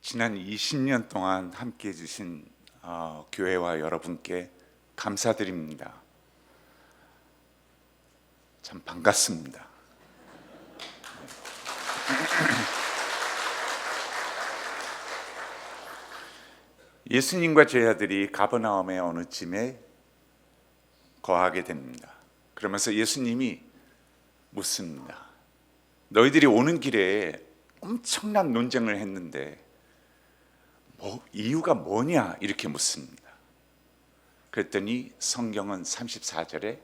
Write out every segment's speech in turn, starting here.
지난 20년 동안 함께 해주신 교회와 여러분께 감사드립니다. 참 반갑습니다. 예수님과 제자들이 가버나움의 어느 집에 거하게 됩니다. 그러면서 예수님이 묻습니다. 너희들이 오는 길에 엄청난 논쟁을 했는데 이유가 뭐냐? 이렇게 묻습니다. 그랬더니 성경은 34절에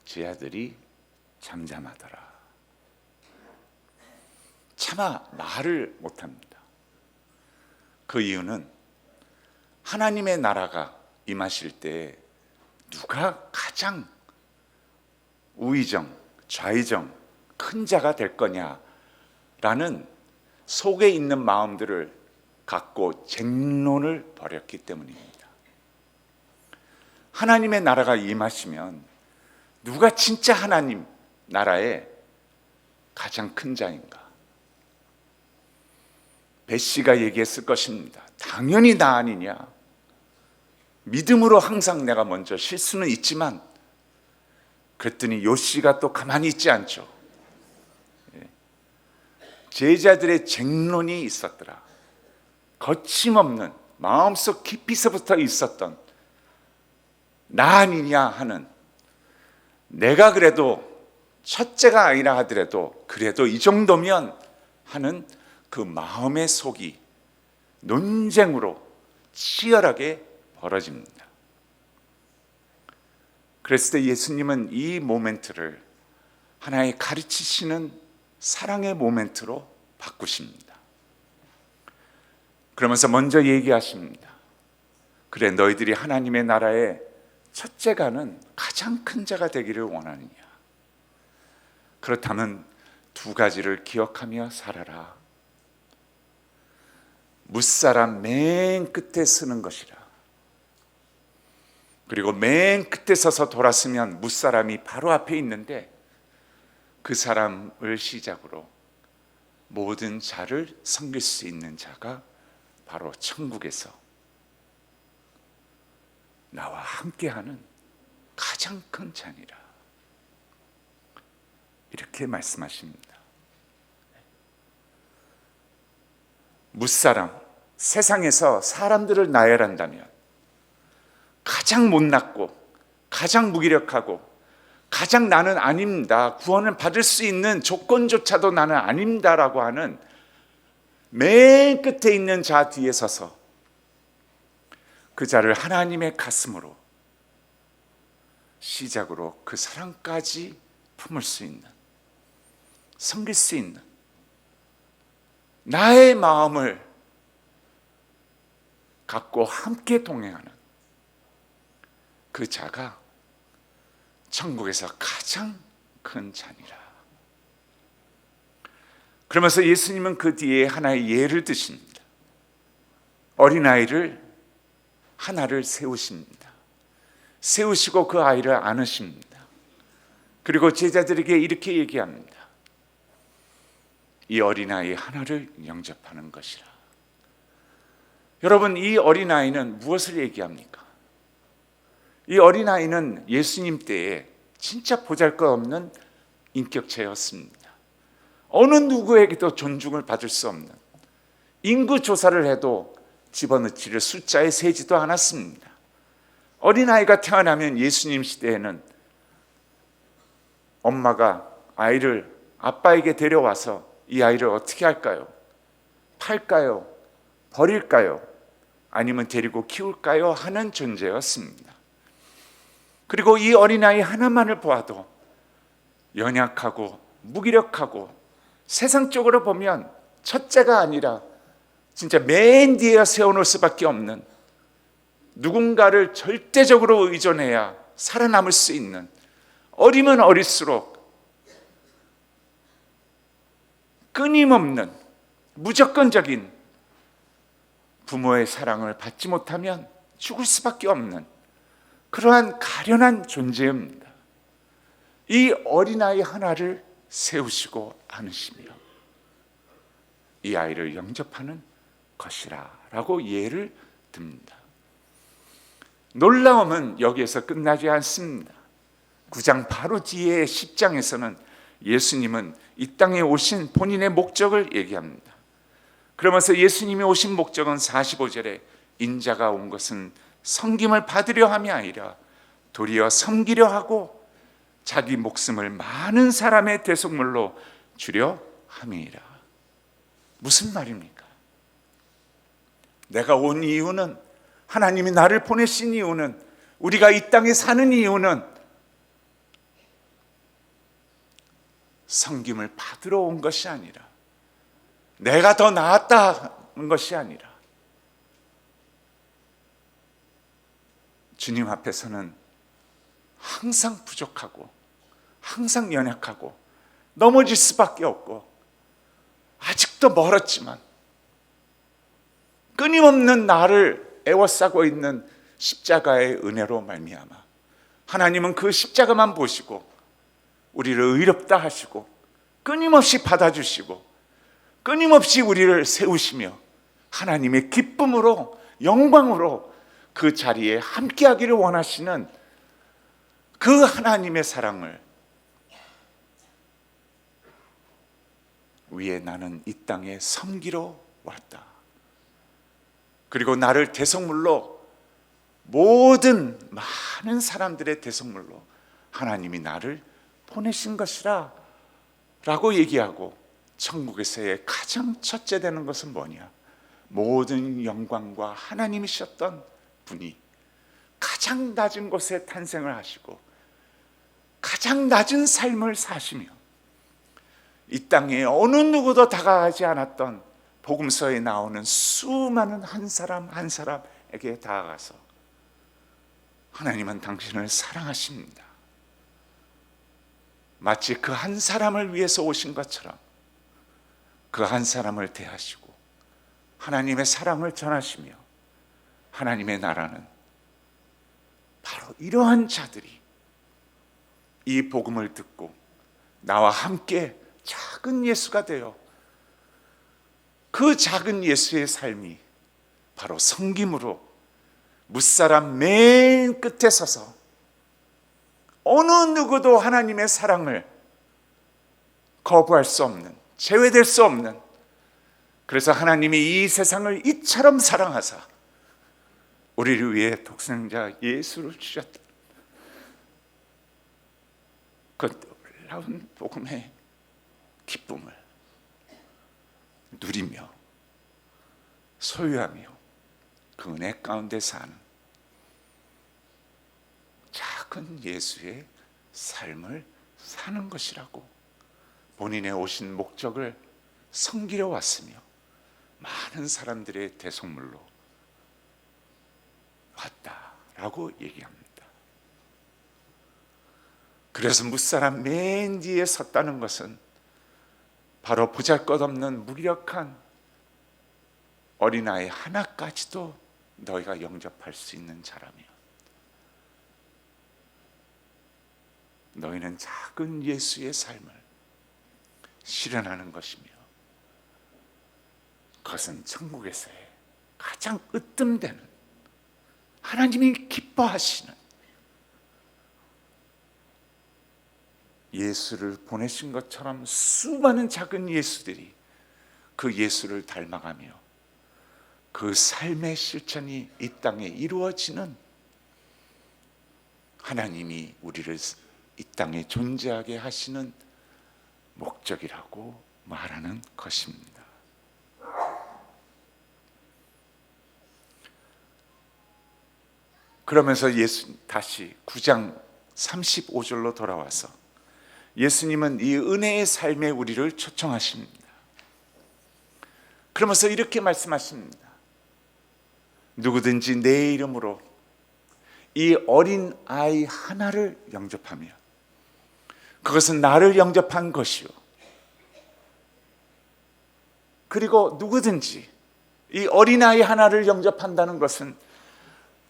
제자들이 잠잠하더라. 차마 말을 못합니다. 그 이유는 하나님의 나라가 임하실 때 누가 가장 우의정, 좌의정, 큰 자가 될 거냐라는 속에 있는 마음들을 갖고 쟁론을 벌였기 때문입니다. 하나님의 나라가 임하시면 누가 진짜 하나님 나라의 가장 큰 자인가? 베시가 얘기했을 것입니다. 당연히 나 아니냐? 믿음으로 항상 내가 먼저 실수는 있지만, 그랬더니 요시가 또 가만히 있지 않죠. 제자들의 쟁론이 있었더라. 거침없는 마음속 깊이서부터 있었던 나 아니냐 하는, 내가 그래도 첫째가 아니라 하더라도 그래도 이 정도면 하는 그 마음의 속이 논쟁으로 치열하게 벌어집니다. 그랬을 때 예수님은 이 모멘트를 하나의 가르치시는 사랑의 모멘트로 바꾸십니다. 그러면서 먼저 얘기하십니다. 그래, 너희들이 하나님의 나라의 첫째가는 가장 큰 자가 되기를 원하느냐? 그렇다면 두 가지를 기억하며 살아라. 무사람 맨 끝에 서는 것이라. 그리고 맨 끝에 서서 돌았으면 무사람이 바로 앞에 있는데, 그 사람을 시작으로 모든 자를 섬길 수 있는 자가 바로 천국에서 나와 함께하는 가장 큰 자니라. 이렇게 말씀하십니다. 무사람, 세상에서 사람들을 나열한다면 가장 못났고 가장 무기력하고 가장 나는 아닙니다, 구원을 받을 수 있는 조건조차도 나는 아닙니다라고 하는 맨 끝에 있는 자 뒤에 서서 그 자를 하나님의 가슴으로 시작으로 그 사랑까지 품을 수 있는, 섬길 수 있는, 나의 마음을 갖고 함께 동행하는 그 자가 천국에서 가장 큰 자니라. 그러면서 예수님은 그 뒤에 하나의 예를 드십니다. 어린아이를 하나를 세우십니다. 세우시고 그 아이를 안으십니다. 그리고 제자들에게 이렇게 얘기합니다. 이 어린아이 하나를 영접하는 것이라. 여러분, 이 어린아이는 무엇을 얘기합니까? 이 어린아이는 예수님 때에 진짜 보잘것없는 인격체였습니다. 어느 누구에게도 존중을 받을 수 없는, 인구 조사를 해도 집어넣기를 숫자에 세지도 않았습니다. 어린아이가 태어나면 예수님 시대에는 엄마가 아이를 아빠에게 데려와서 이 아이를 어떻게 할까요? 팔까요? 버릴까요? 아니면 데리고 키울까요? 하는 존재였습니다. 그리고 이 어린아이 하나만을 보아도 연약하고 무기력하고 세상적으로 보면 첫째가 아니라 진짜 맨 뒤에 세워놓을 수밖에 없는, 누군가를 절대적으로 의존해야 살아남을 수 있는, 어리면 어릴수록 끊임없는 무조건적인 부모의 사랑을 받지 못하면 죽을 수밖에 없는 그러한 가련한 존재입니다. 이 어린아이 하나를 세우시고 안으시며 이 아이를 영접하는 것이라 라고 예를 듭니다. 놀라움은 여기에서 끝나지 않습니다. 9장 바로 뒤에 10장에서는 예수님은 이 땅에 오신 본인의 목적을 얘기합니다. 그러면서 예수님이 오신 목적은 45절에 인자가 온 것은 섬김을 받으려 함이 아니라 도리어 섬기려 하고 자기 목숨을 많은 사람의 대속물로 주려 함이니라. 무슨 말입니까? 내가 온 이유는, 하나님이 나를 보내신 이유는, 우리가 이 땅에 사는 이유는 섬김을 받으러 온 것이 아니라, 내가 더 나았다는 것이 아니라, 주님 앞에서는 항상 부족하고 항상 연약하고 넘어질 수밖에 없고 아직도 멀었지만 끊임없는 나를 애워싸고 있는 십자가의 은혜로 말미암아 하나님은 그 십자가만 보시고 우리를 의롭다 하시고 끊임없이 받아주시고 끊임없이 우리를 세우시며 하나님의 기쁨으로 영광으로 그 자리에 함께하기를 원하시는 그 하나님의 사랑을 위해 나는 이 땅에 섬기러 왔다. 그리고 나를 대속물로, 모든 많은 사람들의 대속물로 하나님이 나를 보내신 것이라 라고 얘기하고, 천국에서의 가장 첫째 되는 것은 뭐냐? 모든 영광과 하나님이셨던 분이 가장 낮은 곳에 탄생을 하시고 가장 낮은 삶을 사시며 이 땅에 어느 누구도 다가가지 않았던 복음서에 나오는 수많은 한 사람 한 사람에게 다가가서 하나님은 당신을 사랑하십니다. 마치 그 한 사람을 위해서 오신 것처럼 그 한 사람을 대하시고 하나님의 사랑을 전하시며, 하나님의 나라는 바로 이러한 자들이 이 복음을 듣고 나와 함께 작은 예수가 되어 그 작은 예수의 삶이 바로 섬김으로 무사람 맨 끝에 서서 어느 누구도 하나님의 사랑을 거부할 수 없는, 제외될 수 없는, 그래서 하나님이 이 세상을 이처럼 사랑하사 우리를 위해 독생자 예수를 주셨다. 그 놀라운 복음의 기쁨을 누리며 소유하며 그 은혜 가운데 사는 작은 예수의 삶을 사는 것이라고, 본인의 오신 목적을 섬기려 왔으며 많은 사람들의 대속물로 왔다라고 얘기합니다. 그래서 무사람 맨 뒤에 섰다는 것은 바로 보잘것없는 무력한 어린아이 하나까지도 너희가 영접할 수 있는 자라며, 너희는 작은 예수의 삶을 실현하는 것이며, 그것은 천국에서의 가장 으뜸되는, 하나님이 기뻐하시는 예수를 보내신 것처럼 수많은 작은 예수들이 그 예수를 닮아가며 그 삶의 실천이 이 땅에 이루어지는, 하나님이 우리를 이 땅에 존재하게 하시는 목적이라고 말하는 것입니다. 그러면서 예수 다시 9장 35절로 돌아와서 예수님은 이 은혜의 삶에 우리를 초청하십니다. 그러면서 이렇게 말씀하십니다. 누구든지 내 이름으로 이 어린 아이 하나를 영접하며, 그것은 나를 영접한 것이요, 그리고 누구든지 이 어린 아이 하나를 영접한다는 것은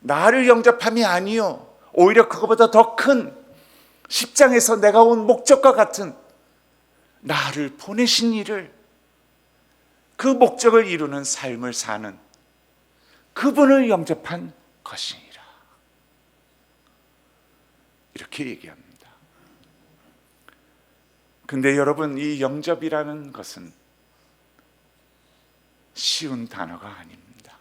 나를 영접함이 아니요, 오히려 그것보다 더 큰 10장에서 내가 온 목적과 같은 나를 보내신 이를, 그 목적을 이루는 삶을 사는 그분을 영접한 것이니라. 이렇게 얘기합니다. 근데 여러분, 이 영접이라는 것은 쉬운 단어가 아닙니다.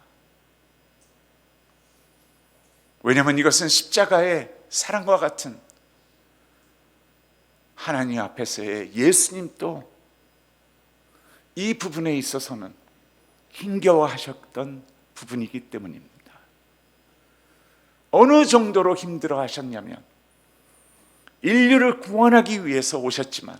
왜냐하면 이것은 십자가의 사랑과 같은 하나님 앞에서의 예수님도 이 부분에 있어서는 힘겨워하셨던 부분이기 때문입니다. 어느 정도로 힘들어 하셨냐면, 인류를 구원하기 위해서 오셨지만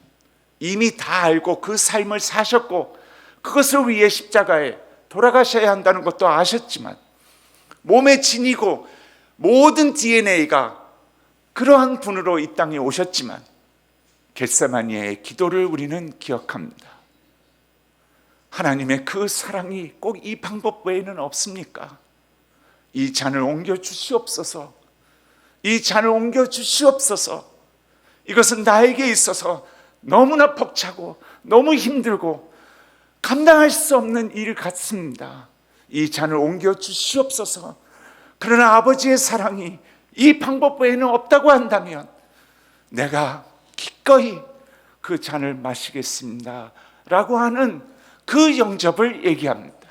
이미 다 알고 그 삶을 사셨고 그것을 위해 십자가에 돌아가셔야 한다는 것도 아셨지만, 몸에 지니고 모든 DNA가 그러한 분으로 이 땅에 오셨지만 겟세마니의 기도를 우리는 기억합니다. 하나님의 그 사랑이 꼭 이 방법 외에는 없습니까? 이 잔을 옮겨 주시옵소서. 이 잔을 옮겨 주시옵소서. 이것은 나에게 있어서 너무나 벅차고 너무 힘들고 감당할 수 없는 일 같습니다. 이 잔을 옮겨 주시옵소서. 그러나 아버지의 사랑이 이 방법 외에는 없다고 한다면 내가 기꺼이 그 잔을 마시겠습니다 라고 하는 그 영접을 얘기합니다.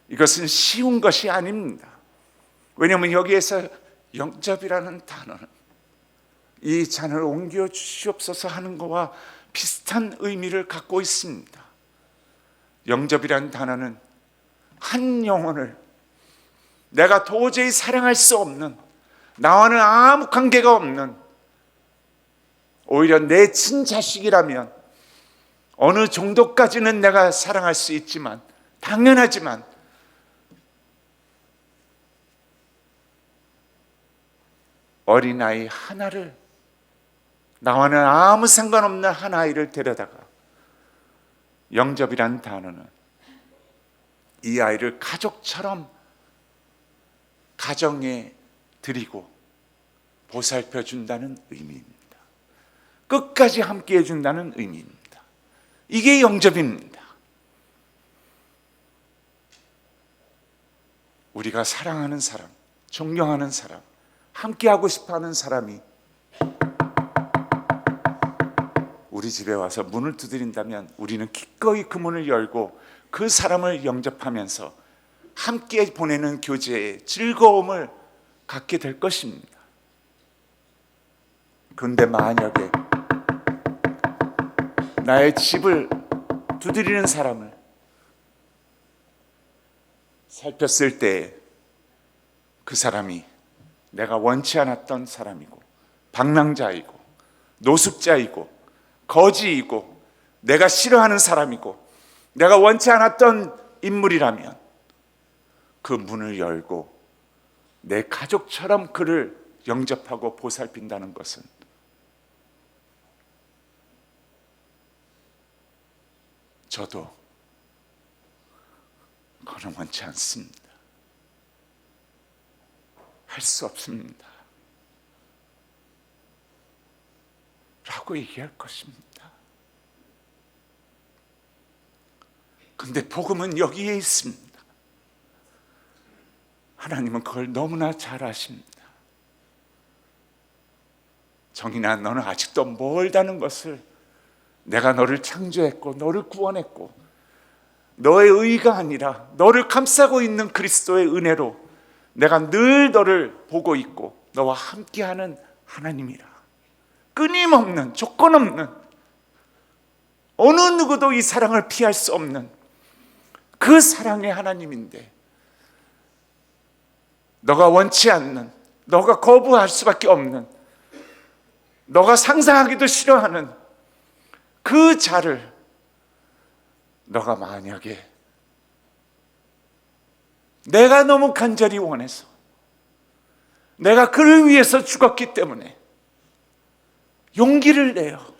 이것은 쉬운 것이 아닙니다. 왜냐하면 여기에서 영접이라는 단어는 이 잔을 옮겨 주시옵소서 하는 것과 비슷한 의미를 갖고 있습니다. 영접이라는 단어는 한 영혼을 내가 도저히 사랑할 수 없는, 나와는 아무 관계가 없는, 오히려 내 친자식이라면 어느 정도까지는 내가 사랑할 수 있지만, 당연하지만 어린아이 하나를, 나와는 아무 상관없는 한 아이를 데려다가, 영접이란 단어는 이 아이를 가족처럼 가정에 드리고 보살펴 준다는 의미입니다. 끝까지 함께 해준다는 의미입니다. 이게 영접입니다. 우리가 사랑하는 사람, 존경하는 사람, 함께 하고 싶어하는 사람이 우리 집에 와서 문을 두드린다면 우리는 기꺼이 그 문을 열고 그 사람을 영접하면서 함께 보내는 교제의 즐거움을 갖게 될 것입니다. 그런데 만약에 나의 집을 두드리는 사람을 살폈을 때 그 사람이 내가 원치 않았던 사람이고 방랑자이고 노숙자이고 거지이고 내가 싫어하는 사람이고 내가 원치 않았던 인물이라면 그 문을 열고 내 가족처럼 그를 영접하고 보살핀다는 것은 저도 그건 원치 않습니다. 할 수 없습니다 라고 얘기할 것입니다. 근데 복음은 여기에 있습니다. 하나님은 그걸 너무나 잘 아십니다. 정인아, 너는 아직도 멀다는 것을, 내가 너를 창조했고 너를 구원했고 너의 의가 아니라 너를 감싸고 있는 그리스도의 은혜로 내가 늘 너를 보고 있고 너와 함께하는 하나님이라. 끊임없는, 조건 없는, 어느 누구도 이 사랑을 피할 수 없는 그 사랑의 하나님인데, 너가 원치 않는, 너가 거부할 수밖에 없는, 너가 상상하기도 싫어하는 그 자를 너가 만약에 내가 너무 간절히 원해서 내가 그를 위해서 죽었기 때문에 용기를 내어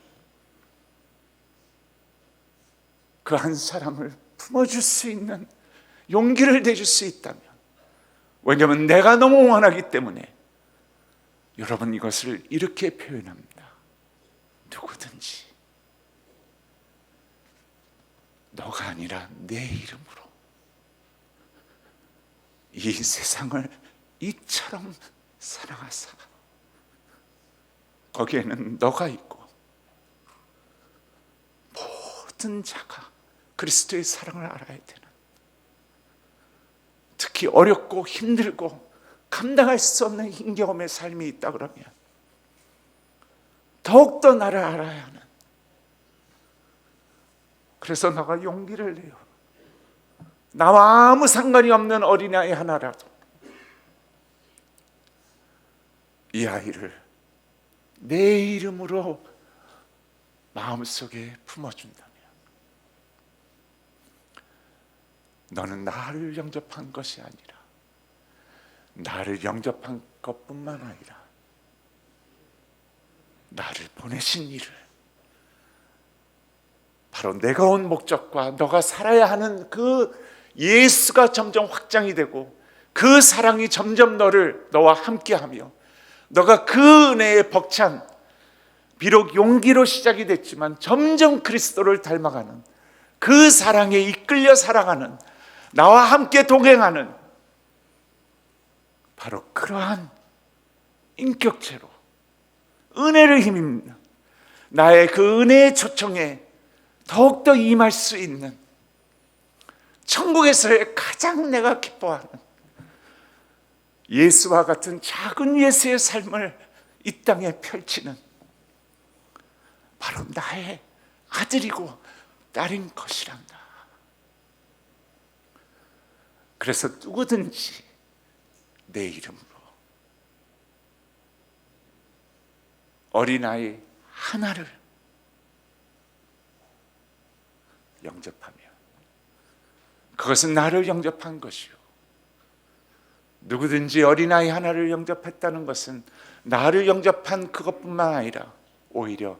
그 한 사람을 품어줄 수 있는 용기를 내줄 수 있다면, 왜냐하면 내가 너무 원하기 때문에, 여러분 이것을 이렇게 표현합니다. 누구든지 너가 아니라 내 이름으로 이 세상을 이처럼 사랑하사 거기에는 너가 있고 모든 자가 그리스도의 사랑을 알아야 되는, 특히 어렵고 힘들고 감당할 수 없는 힘겨움의 삶이 있다 그러면 더욱더 나를 알아야 하는, 그래서 너가 용기를 내요. 나와 아무 상관이 없는 어린아이 하나라도 이 아이를 내 이름으로 마음속에 품어준다면 너는 나를 영접한 것이 아니라 나를 영접한 것뿐만 아니라 나를 보내신 이를, 바로 내가 온 목적과 너가 살아야 하는 그 예수가 점점 확장이 되고 그 사랑이 점점 너와 함께하며 너가 그 은혜에 벅찬, 비록 용기로 시작이 됐지만 점점 그리스도를 닮아가는, 그 사랑에 이끌려 살아가는, 나와 함께 동행하는 바로 그러한 인격체로 은혜를 힘입니다. 나의 그 은혜의 초청에 더욱더 임할 수 있는, 천국에서의 가장 내가 기뻐하는 예수와 같은 작은 예수의 삶을 이 땅에 펼치는 바로 나의 아들이고 딸인 것이란다. 그래서 누구든지 내 이름으로 어린아이 하나를 영접하며 그것은 나를 영접한 것이요, 누구든지 어린아이 하나를 영접했다는 것은 나를 영접한 그것뿐만 아니라 오히려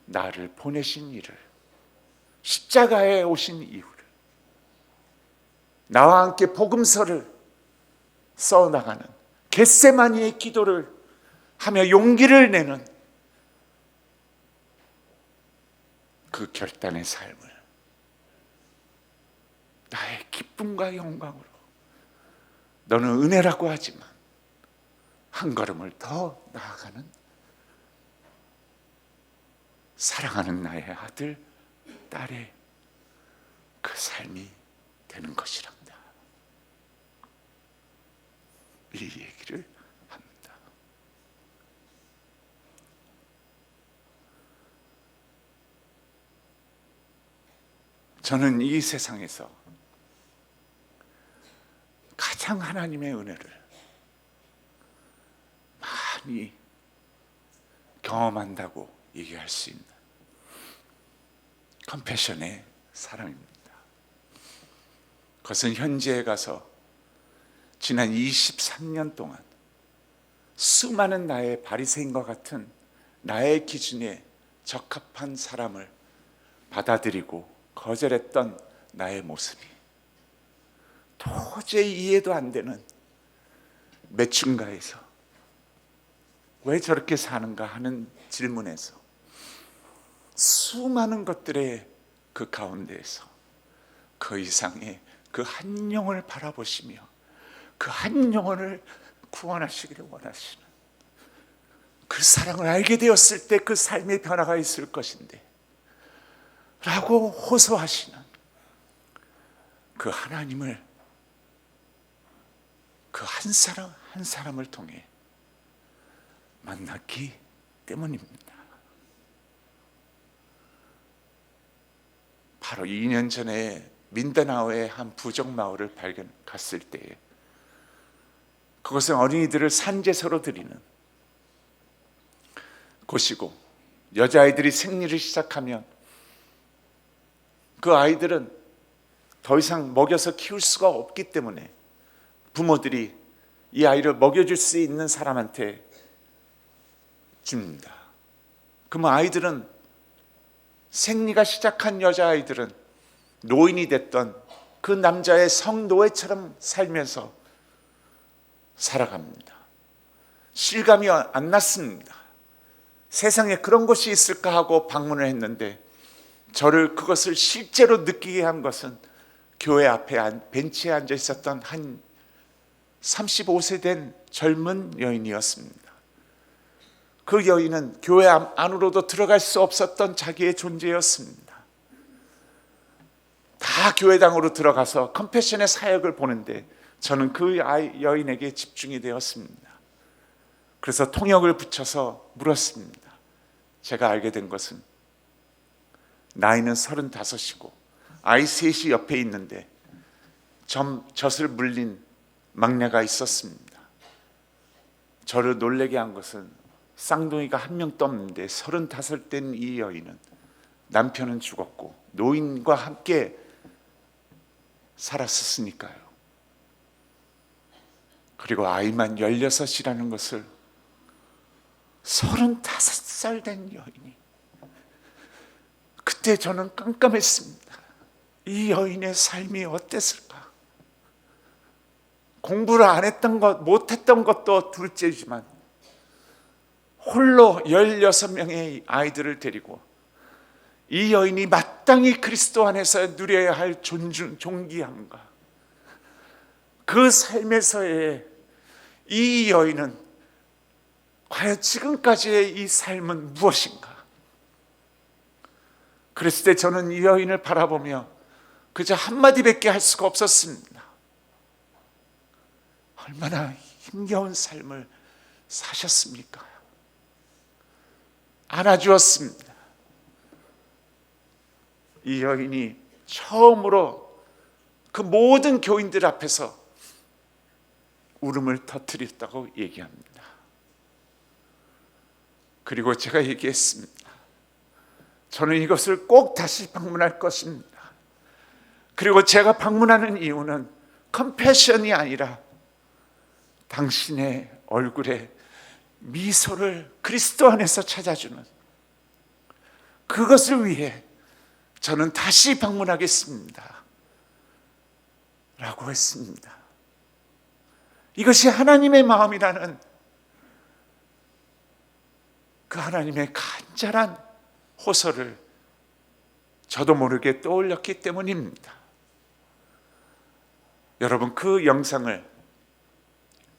나를 보내신 이를, 십자가에 오신 이유를, 나와 함께 복음서를 써나가는 겟세마니의 기도를 하며 용기를 내는 그 결단의 삶을 나의 기쁨과 영광으로, 너는 은혜라고 하지만 한 걸음을 더 나아가는 사랑하는 나의 아들, 딸의 그 삶이 되는 것이란다. 이 얘기를 합니다. 저는 이 세상에서 가장 하나님의 은혜를 많이 경험한다고 얘기할 수 있는 컴패션의 사랑입니다. 그것은 현지에 가서 지난 23년 동안 수많은 나의 바리새인과 같은 나의 기준에 적합한 사람을 받아들이고 거절했던 나의 모습이 도저히 이해도 안 되는 매춘가에서 왜 저렇게 사는가 하는 질문에서 수많은 것들의 그 가운데에서 그 이상의 그 한 영혼을 바라보시며 그 한 영혼을 구원하시기를 원하시는, 그 사랑을 알게 되었을 때 그 삶의 변화가 있을 것인데 라고 호소하시는 그 하나님을 그 한 사람 한 사람을 통해 만났기 때문입니다. 바로 2년 전에 민다나오의 한 부족 마을을 갔을 때에 그것은 어린이들을 산제소로 드리는 곳이고, 여자아이들이 생리를 시작하면 그 아이들은 더 이상 먹여서 키울 수가 없기 때문에 부모들이 이 아이를 먹여줄 수 있는 사람한테 줍니다. 그러면 아이들은, 생리가 시작한 여자아이들은 노인이 됐던 그 남자의 성노예처럼 살면서 살아갑니다. 실감이 안 났습니다. 세상에 그런 곳이 있을까 하고 방문을 했는데 저를 그것을 실제로 느끼게 한 것은 교회 앞에 벤치에 앉아 있었던 한 35세 된 젊은 여인이었습니다. 그 여인은 교회 안으로도 들어갈 수 없었던 자기의 존재였습니다. 다 교회당으로 들어가서 컴패션의 사역을 보는데 저는 그 여인에게 집중이 되었습니다. 그래서 통역을 붙여서 물었습니다. 제가 알게 된 것은 나이는 35이고 아이 셋이 옆에 있는데 젖을 물린 막내가 있었습니다. 저를 놀라게 한 것은 쌍둥이가 한 명도 없는데 35 된 이 여인은 남편은 죽었고 노인과 함께 살았었으니까요. 그리고 아이만 16이라는 것을 35살 된 여인이, 그때 저는 깜깜했습니다. 이 여인의 삶이 어땠을까? 공부를 안 했던 것, 못했던 것도 둘째지만 홀로 16명의 아이들을 데리고 이 여인이 마땅히 그리스도 안에서 누려야 할 존귀함과 그 삶에서의 이 여인은 과연 지금까지의 이 삶은 무엇인가? 그랬을 때 저는 이 여인을 바라보며 그저 한마디밖에 할 수가 없었습니다. 얼마나 힘겨운 삶을 사셨습니까? 안아주었습니다. 이 여인이 처음으로 그 모든 교인들 앞에서 울음을 터뜨렸다고 얘기합니다. 그리고 제가 얘기했습니다. 저는 이것을 꼭 다시 방문할 것입니다. 그리고 제가 방문하는 이유는 컴패션이 아니라 당신의 얼굴에 미소를 그리스도 안에서 찾아주는 그것을 위해 저는 다시 방문하겠습니다 라고 했습니다. 이것이 하나님의 마음이라는 그 하나님의 간절한 호소를 저도 모르게 떠올렸기 때문입니다. 여러분, 그 영상을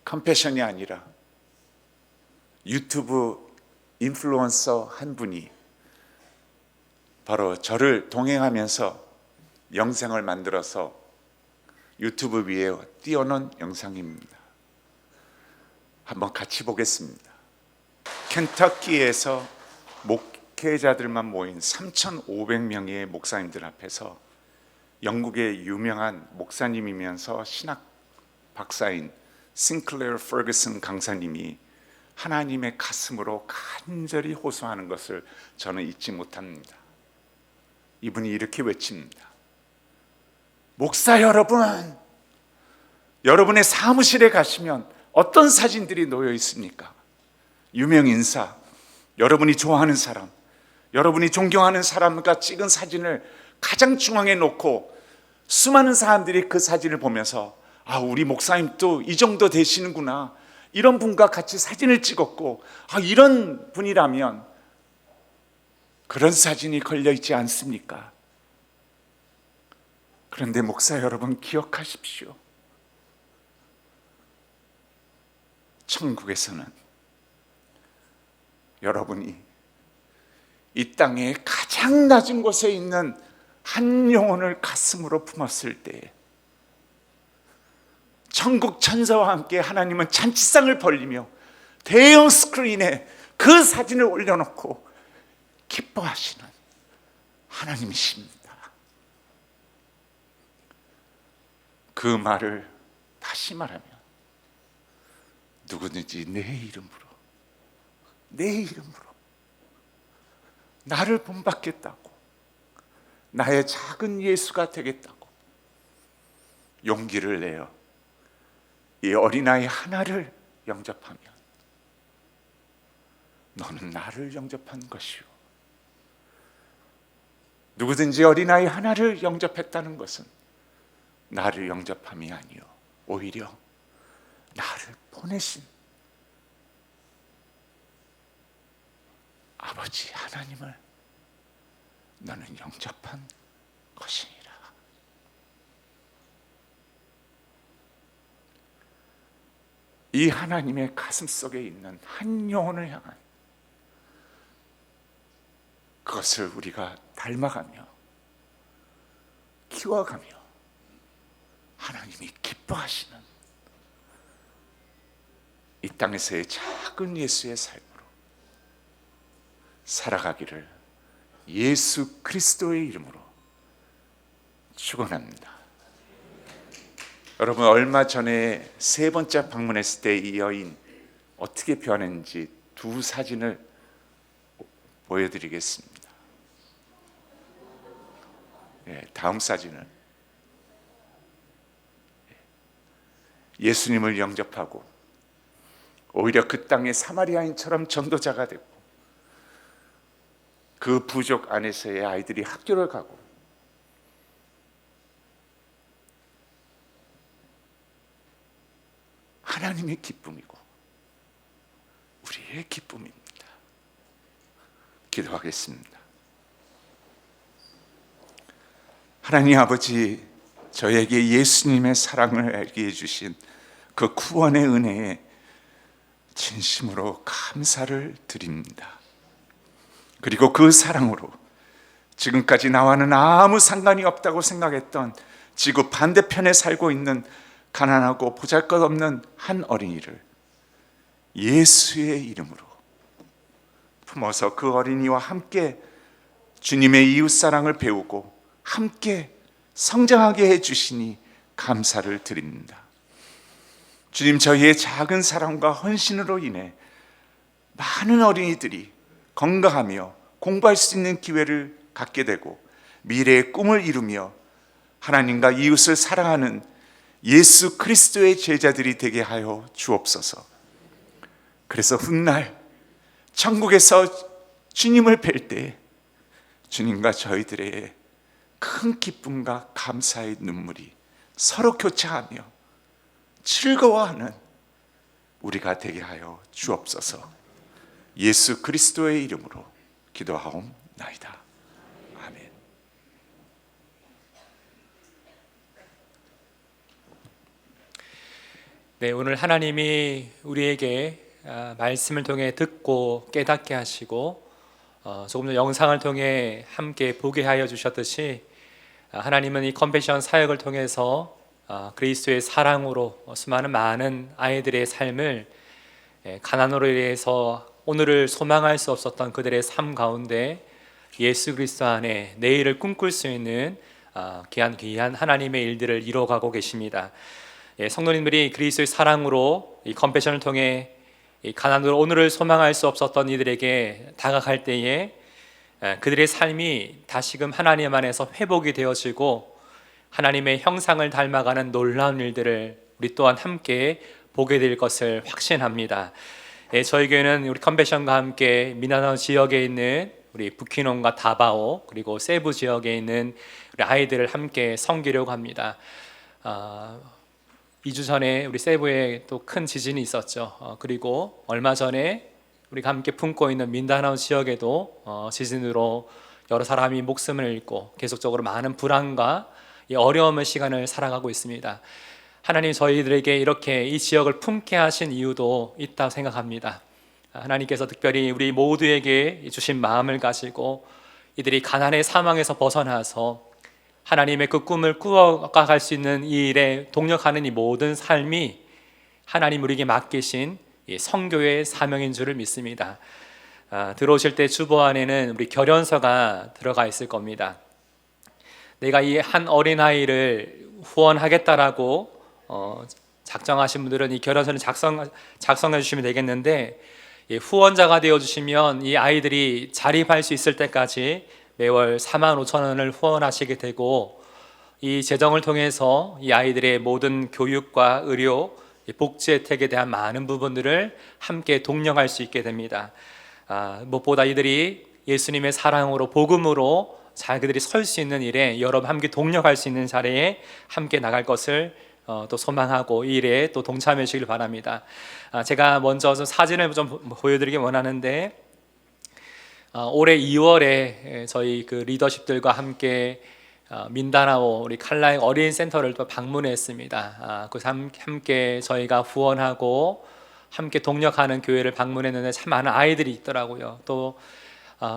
컴패션이 아니라 유튜브 인플루언서 한 분이 바로 저를 동행하면서 영상을 만들어서 유튜브 위에 띄워놓은 영상입니다. 한번 같이 보겠습니다. 켄터키에서 목회자들만 모인 3,500명의 목사님들 앞에서 영국의 유명한 목사님이면서 신학 박사인 싱클레어 퍼거슨 강사님이 하나님의 가슴으로 간절히 호소하는 것을 저는 잊지 못합니다. 이분이 이렇게 외칩니다. 목사 여러분, 여러분의 사무실에 가시면 어떤 사진들이 놓여 있습니까? 유명 인사, 여러분이 좋아하는 사람, 여러분이 존경하는 사람과 찍은 사진을 가장 중앙에 놓고 수많은 사람들이 그 사진을 보면서 아, 우리 목사님도 이 정도 되시는구나, 이런 분과 같이 사진을 찍었고, 아, 이런 분이라면 그런 사진이 걸려 있지 않습니까? 그런데 목사 여러분, 기억하십시오. 천국에서는 여러분이 이 땅의 가장 낮은 곳에 있는 한 영혼을 가슴으로 품었을 때 천국 천사와 함께 하나님은 잔치상을 벌리며 대형 스크린에 그 사진을 올려놓고 기뻐하시는 하나님이십니다. 그 말을 다시 말하면 누구든지 내 이름으로 나를 본받겠다고, 나의 작은 예수가 되겠다고 용기를 내어 이 어린아이 하나를 영접하면 너는 나를 영접한 것이요, 누구든지 어린아이 하나를 영접했다는 것은 나를 영접함이 아니요 오히려 나를 보내신 아버지 하나님을 너는 영접한 것이니라. 이 하나님의 가슴 속에 있는 한 영혼을 향한 그것을 우리가 닮아가며 키워가며 하나님이 기뻐하시는 이 땅에서의 작은 예수의 삶으로 살아가기를 예수 그리스도의 이름으로 축원합니다. 여러분, 얼마 전에 세 번째 방문했을 때 이 여인 어떻게 변했는지 두 사진을 보여드리겠습니다. 다음 사진은 예수님을 영접하고 오히려 그 땅의 사마리아인처럼 전도자가 됐고 그 부족 안에서의 아이들이 학교를 가고 하나님의 기쁨이고 우리의 기쁨입니다. 기도하겠습니다. 하나님 아버지, 저에게 예수님의 사랑을 알게 해주신 그 구원의 은혜에 진심으로 감사를 드립니다. 그리고 그 사랑으로 지금까지 나와는 아무 상관이 없다고 생각했던 지구 반대편에 살고 있는 가난하고 보잘것없는 한 어린이를 예수의 이름으로 품어서 그 어린이와 함께 주님의 이웃사랑을 배우고 함께 성장하게 해주시니 감사를 드립니다. 주님, 저희의 작은 사랑과 헌신으로 인해 많은 어린이들이 건강하며 공부할 수 있는 기회를 갖게 되고 미래의 꿈을 이루며 하나님과 이웃을 사랑하는 예수 그리스도의 제자들이 되게 하여 주옵소서. 그래서 훗날 천국에서 주님을 뵐 때 주님과 저희들의 큰 기쁨과 감사의 눈물이 서로 교차하며 즐거워하는 우리가 되게 하여 주옵소서. 예수 그리스도의 이름으로 기도하옵나이다. 아멘. 네, 오늘 하나님이 우리에게 말씀을 통해 듣고 깨닫게 하시고 조금 더 영상을 통해 함께 보게 하여 주셨듯이 하나님은 이 컴패션 사역을 통해서 그리스도의 사랑으로 수많은 많은 아이들의 삶을 가난으로 인해서 오늘을 소망할 수 없었던 그들의 삶 가운데 예수 그리스도 안에 내일을 꿈꿀 수 있는 귀한 하나님의 일들을 이루어가고 계십니다. 성도님들이 그리스도의 사랑으로 이 컴패션을 통해 이 가난으로 오늘을 소망할 수 없었던 이들에게 다가갈 때에 그들의 삶이 다시금 하나님 안에서 회복이 되어지고 하나님의 형상을 닮아가는 놀라운 일들을 우리 또한 함께 보게 될 것을 확신합니다. 저희 교회는 우리 컴패션과 함께 미나나오 지역에 있는 우리 부키논과 다바오 그리고 세부 지역에 있는 우리 아이들을 함께 섬기려고 합니다. 2주 전에 우리 세부에 또 큰 지진이 있었죠. 그리고 얼마 전에 우리가 함께 품고 있는 민다나오 지역에도 지진으로 여러 사람이 목숨을 잃고 계속적으로 많은 불안과 어려움의 시간을 살아가고 있습니다. 하나님 저희들에게 이렇게 이 지역을 품게 하신 이유도 있다고 생각합니다. 하나님께서 특별히 우리 모두에게 주신 마음을 가지고 이들이 가난의 사망에서 벗어나서 하나님의 그 꿈을 꾸어갈 수 있는 이 일에 동력하는 이 모든 삶이 하나님 우리에게 맡기신 성교의 사명인 줄을 믿습니다. 들어오실 때 주보 안에는 우리 결연서가 들어가 있을 겁니다. 내가 이 한 어린아이를 후원하겠다라고 작정하신 분들은 이 결연서를 작성해 주시면 되겠는데, 후원자가 되어주시면 이 아이들이 자립할 수 있을 때까지 매월 45,000원을 후원하시게 되고, 이 재정을 통해서 이 아이들의 모든 교육과 의료, 복지 혜택에 대한 많은 부분들을 함께 동력할 수 있게 됩니다. 무엇보다 이들이 예수님의 사랑으로 복음으로 잘 그들이 설 수 있는 일에 여러분 함께 동력할 수 있는 자리에 함께 나갈 것을 또 소망하고 이 일에 또 동참해 주시길 바랍니다. 제가 먼저 사진을 좀 보여드리기 원하는데, 올해 2월에 저희 그 리더십들과 함께 민다나오 우리 칼라의 어린 센터를 또 방문했습니다. 그 함께 저희가 후원하고 함께 동력하는 교회를 방문했는데 참 많은 아이들이 있더라고요. 또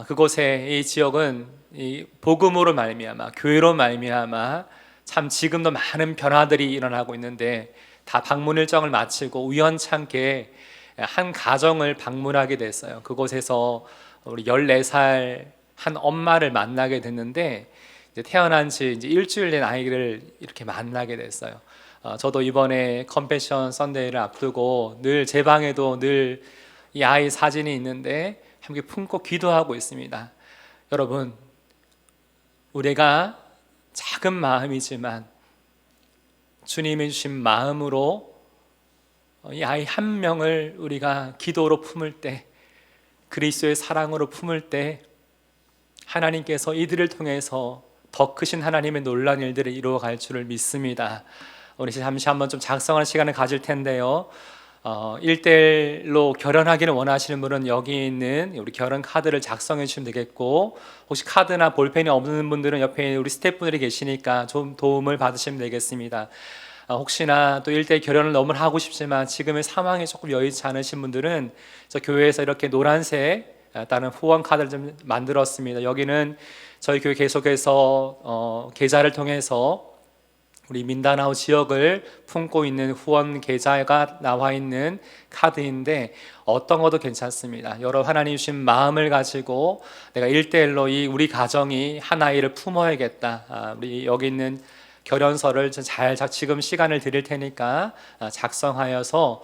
그곳에 이 지역은 이 복음으로 말미암아 교회로 말미암아 참 지금도 많은 변화들이 일어나고 있는데 다 방문 일정을 마치고 우연찮게 한 가정을 방문하게 됐어요. 그곳에서 우리 14살 한 엄마를 만나게 됐는데 이제 태어난 지 이제 일주일 된 아이를 이렇게 만나게 됐어요. 저도 이번에 컴패션 선데이를 앞두고 늘 제 방에도 늘 이 아이 사진이 있는데 함께 품고 기도하고 있습니다. 여러분, 우리가 작은 마음이지만 주님이 주신 마음으로 이 아이 한 명을 우리가 기도로 품을 때, 그리스도의 사랑으로 품을 때 하나님께서 이들을 통해서 더 크신 하나님의 놀라운 일들을 이루어갈 줄을 믿습니다. 우리 잠시 한번 좀 작성하는 시간을 가질 텐데요. 1대1로 결혼하기를 원하시는 분은 여기 있는 우리 결혼 카드를 작성해 주시면 되겠고, 혹시 카드나 볼펜이 없는 분들은 옆에 우리 스태프분들이 계시니까 좀 도움을 받으시면 되겠습니다. 혹시나 또 1대1 결혼을 너무 하고 싶지만 지금의 상황이 조금 여의치 않으신 분들은 저 교회에서 이렇게 노란색 다른 후원 카드를 좀 만들었습니다. 여기는 저희 교회 계속해서 계좌를 통해서 우리 민다나오 지역을 품고 있는 후원 계좌가 나와 있는 카드인데 어떤 것도 괜찮습니다. 여러 하나님 주신 마음을 가지고 내가 1대1로 이 우리 가정이 한 아이를 품어야겠다. 우리 여기 있는 결연서를 잘 지금 시간을 드릴 테니까 작성하여서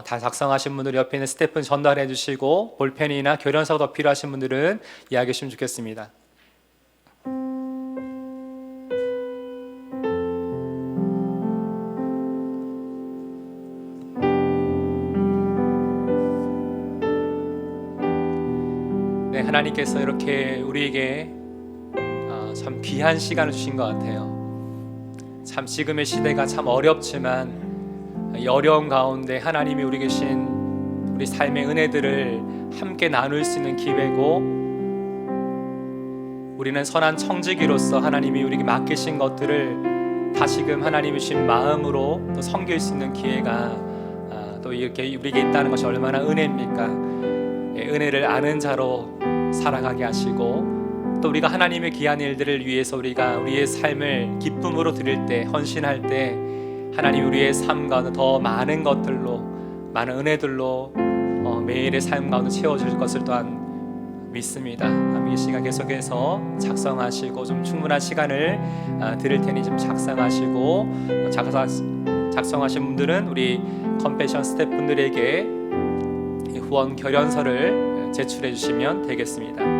다 작성하신 분들 옆에 있는 스태프는 전달해 주시고 볼펜이나 결연서가 더 필요하신 분들은 이야기해 주시면 좋겠습니다. 네, 하나님께서 이렇게 우리에게 참 귀한 시간을 주신 것 같아요. 참 지금의 시대가 참 어렵지만 이 어려운 가운데 하나님이 우리 계신 우리 삶의 은혜들을 함께 나눌 수 있는 기회고, 우리는 선한 청지기로서 하나님이 우리에게 맡기신 것들을 다시금 하나님이 주신 마음으로 또 섬길 수 있는 기회가 또 이렇게 우리에게 있다는 것이 얼마나 은혜입니까? 은혜를 아는 자로 살아가게 하시고, 또 우리가 하나님의 귀한 일들을 위해서 우리가 우리의 삶을 기쁨으로 드릴 때, 헌신할 때 하나님 우리의 삶 가운데 더 많은 것들로, 많은 은혜들로 매일의 삶 가운데 채워줄 것을 또한 믿습니다. 이 시간 계속해서 작성하시고 좀 충분한 시간을 드릴 테니 좀 작성하시고, 작성하신 분들은 우리 컴패션 스태프분들에게 후원 결연서를 제출해 주시면 되겠습니다.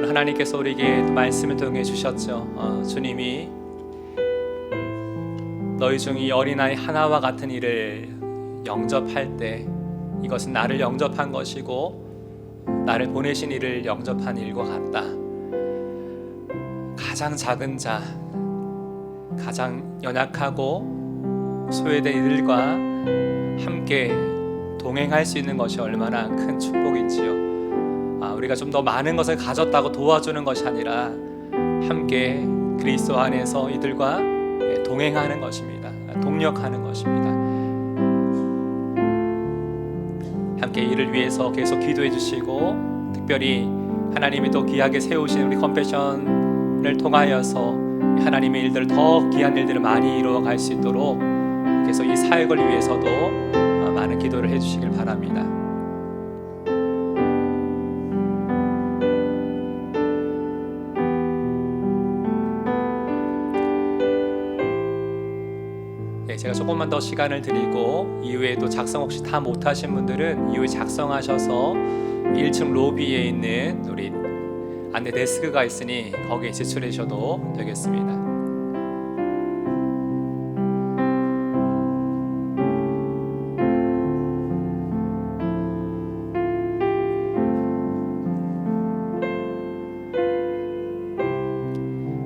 하나님께서 우리에게 말씀을 통해 주셨죠. 주님이 너희 중 이 어린아이 하나와 같은 이를 영접할 때 이것은 나를 영접한 것이고 나를 보내신 이를 영접한 일과 같다. 가장 작은 자, 가장 연약하고 소외된 이들과 함께 동행할 수 있는 것이 얼마나 큰 축복인지요. 우리가 좀 더 많은 것을 가졌다고 도와주는 것이 아니라 함께 그리스도 안에서 이들과 동행하는 것입니다. 동력하는 것입니다. 함께 이를 위해서 계속 기도해 주시고, 특별히 하나님이 또 귀하게 세우신 우리 컴패션을 통하여서 하나님의 일들을 더 귀한 일들을 많이 이루어갈 수 있도록 계속 이 사역을 위해서도 많은 기도를 해주시길 바랍니다. 제가 조금만 더 시간을 드리고 이후에 또 작성 혹시 다 못하신 분들은 이후에 작성하셔서 1층 로비에 있는 우리 안내 데스크가 있으니 거기에 지출해 주셔도 되겠습니다.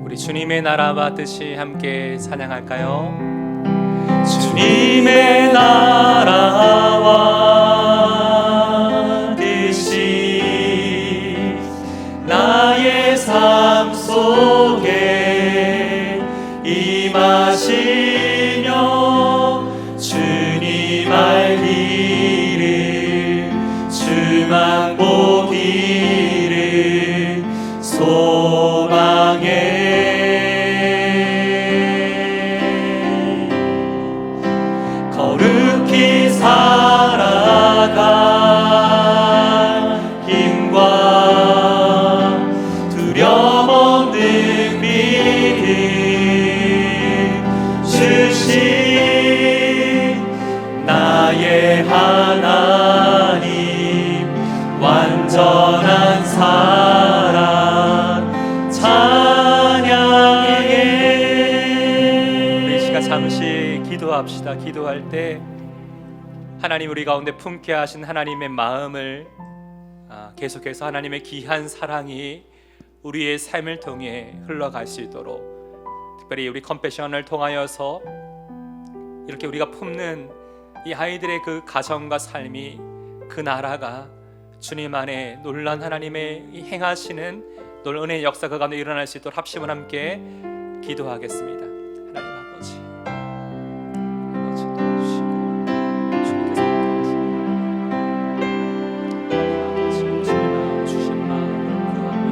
우리 주님의 나라와 뜻이 함께 찬양할까요? 주님의 나라와 뜻이 나의 삶 속에 임하시며 주님 알기를 주만 보기를 소망해 거룩히 살아갈 힘과 두려움 없는 믿음 주신 나의 하나님 완전한 사랑 찬양해. 우리 시간 잠시 기도합시다. 기도할 때 하나님 우리 가운데 품게 하신 하나님의 마음을 계속해서 하나님의 귀한 사랑이 우리의 삶을 통해 흘러갈 수 있도록, 특별히 우리 컴패션을 통하여서 이렇게 우리가 품는 이 아이들의 그 가정과 삶이, 그 나라가 주님 안에 놀란 하나님의 이 행하시는 놀 은혜의 역사 그 가운데 일어날 수 있도록 합심을 함께 기도하겠습니다. 하나님 아버지, 도와주시고 주님께서 주신 마음을 구합니다.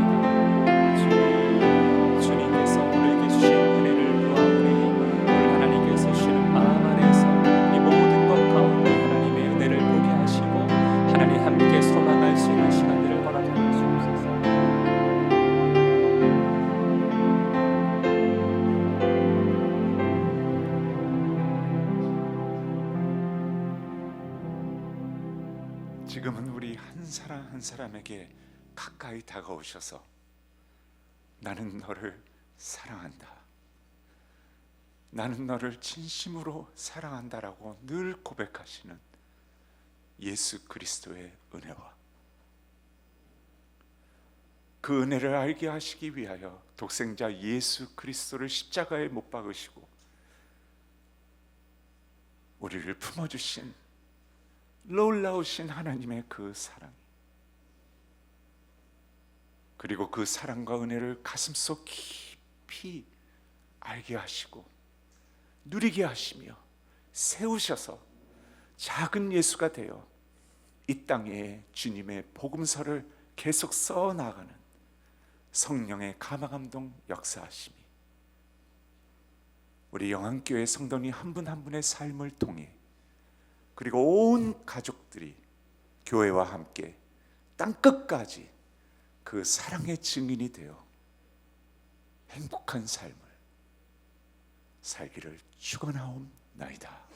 주님께서 우리에게 주신 은혜를 구하오니 우리 하나님께서 주시는 마음 안에서 이 모든 것 가운데 하나님의 은혜를 보게 하시고 하나님 함께 소망할 수 있는 시간들을 허락해 주옵소서. 지금은 우리 한 사람 한 사람에게 가까이 다가오셔서 나는 너를 사랑한다, 나는 너를 진심으로 사랑한다라고 늘 고백하시는 예수 그리스도의 은혜와 그 은혜를 알게 하시기 위하여 독생자 예수 그리스도를 십자가에 못 박으시고 우리를 품어주신 놀라우신 하나님의 그 사랑, 그리고 그 사랑과 은혜를 가슴속 깊이 알게 하시고 누리게 하시며 세우셔서 작은 예수가 되어 이 땅에 주님의 복음서를 계속 써나가는 성령의 감화감동 역사하심이 우리 영안교회 성도님 한 분 한 분의 삶을 통해, 그리고 온 가족들이 교회와 함께 땅끝까지 그 사랑의 증인이 되어 행복한 삶을 살기를 축원하옵나이다.